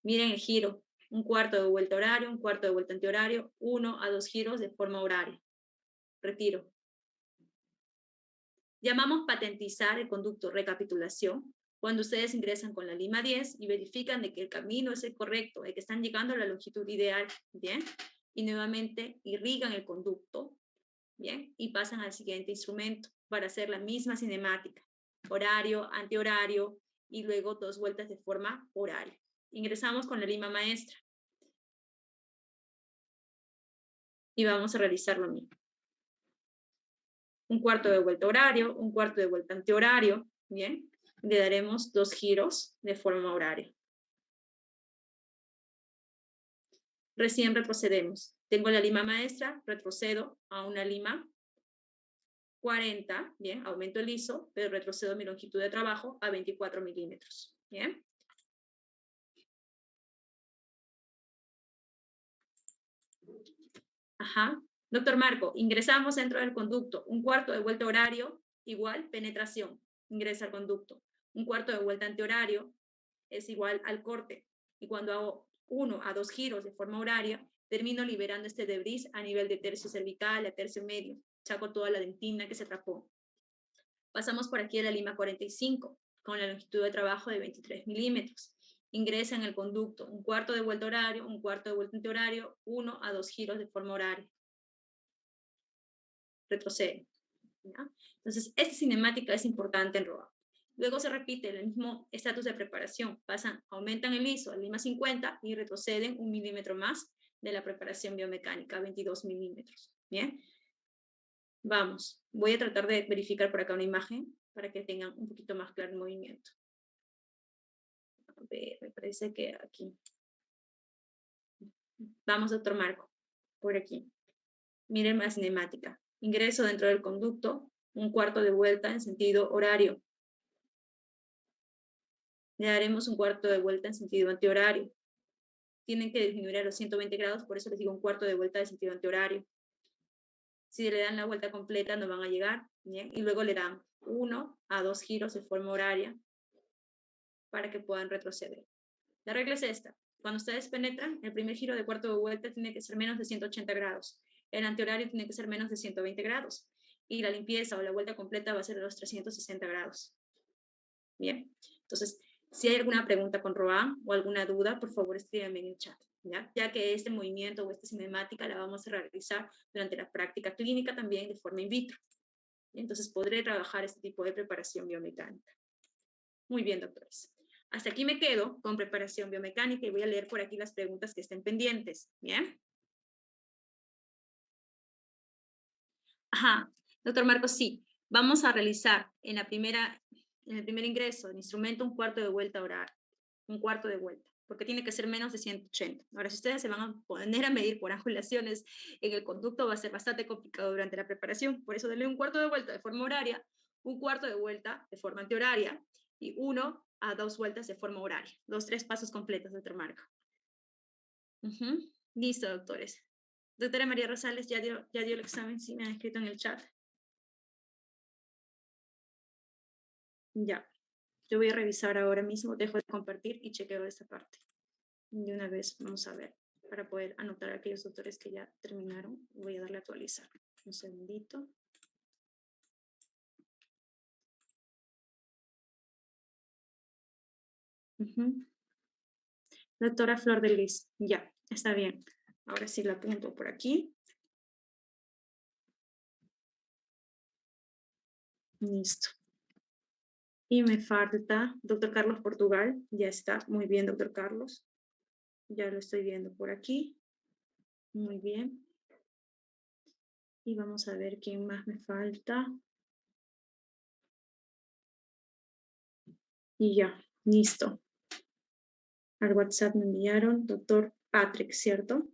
S1: miren el giro, un cuarto de vuelta horario, un cuarto de vuelta antihorario, 1 a 2 giros de forma horaria. Retiro. Llamamos patentizar el conducto recapitulación cuando ustedes ingresan con la lima 10 y verifican de que el camino es el correcto, de que están llegando a la longitud ideal, ¿bien? Y nuevamente irrigan el conducto, ¿bien? Y pasan al siguiente instrumento para hacer la misma cinemática, horario, antihorario, y luego 2 vueltas de forma horaria. Ingresamos con la lima maestra. Y vamos a realizar lo mismo. Un cuarto de vuelta horario, un cuarto de vuelta antihorario, ¿bien? Le daremos 2 giros de forma horaria. Recién retrocedemos. Tengo la lima maestra, retrocedo a una lima 40, ¿bien? Aumento el ISO, pero retrocedo mi longitud de trabajo a 24 milímetros, ¿bien? Ajá. Doctor Marco, ingresamos dentro del conducto. Un cuarto de vuelta horario, igual penetración. Ingresa al conducto. Un cuarto de vuelta antihorario es igual al corte. Y cuando hago 1 a 2 giros de forma horaria, termino liberando este debris a nivel de tercio cervical, a tercio medio. Saco toda la dentina que se atrapó. Pasamos por aquí a la lima 45, con la longitud de trabajo de 23 milímetros. Ingresa en el conducto un cuarto de vuelta horario, un cuarto de vuelta antihorario, 1 a 2 giros de forma horaria. Retrocede. ¿Ya? Entonces, esta cinemática es importante en Rohan. Luego se repite el mismo estatus de preparación. Aumentan el ISO a lima 50 y retroceden 1 milímetro más de la preparación biomecánica, 22 milímetros. Bien. Vamos, voy a tratar de verificar por acá una imagen para que tengan un poquito más claro el movimiento. ver, me parece que aquí. Vamos, doctor Marco, por aquí. Miren la cinemática. Ingreso dentro del conducto, un cuarto de vuelta en sentido horario. Le daremos un cuarto de vuelta en sentido antihorario. Tienen que disminuir a los 120 grados, por eso les digo un cuarto de vuelta de sentido antihorario. Si le dan la vuelta completa, no van a llegar, ¿bien? Y luego le dan 1 a 2 giros de forma horaria para que puedan retroceder. La regla es esta. Cuando ustedes penetran, el primer giro de cuarto de vuelta tiene que ser menos de 180 grados. El antihorario tiene que ser menos de 120 grados. Y la limpieza o la vuelta completa va a ser de los 360 grados. Bien. Entonces, si hay alguna pregunta con Roan o alguna duda, por favor escríbanme en el chat, ya que este movimiento o esta cinemática la vamos a realizar durante la práctica clínica también de forma in vitro. Entonces podré trabajar este tipo de preparación biomecánica. Muy bien, doctores. Hasta aquí me quedo con preparación biomecánica y voy a leer por aquí las preguntas que estén pendientes. ¿Bien? Ajá, doctor Marcos, sí. Vamos a realizar en el primer ingreso del instrumento un cuarto de vuelta oral, un cuarto de vuelta, porque tiene que ser menos de 180. Ahora, si ustedes se van a poner a medir por angulaciones en el conducto, va a ser bastante complicado durante la preparación. Por eso, denle un cuarto de vuelta de forma horaria, un cuarto de vuelta de forma antihoraria y 1 a 2 vueltas de forma horaria. Los 3 pasos completos, doctor Marco. Listo, doctores. Doctora María Rosales, ¿ya dio el examen? Sí, me han escrito en el chat. Ya. Yo voy a revisar ahora mismo, dejo de compartir y chequeo esta parte. De una vez, vamos a ver, para poder anotar a aquellos doctores que ya terminaron. Voy a darle a actualizar. Un segundito. Doctora Flor de Lis, ya, está bien. Ahora sí la apunto por aquí. Listo. Y me falta doctor Carlos Portugal. Ya está. Muy bien, doctor Carlos. Ya lo estoy viendo por aquí. Muy bien. Y vamos a ver quién más me falta. Y ya, listo. Al WhatsApp me enviaron doctor Patrick, ¿cierto?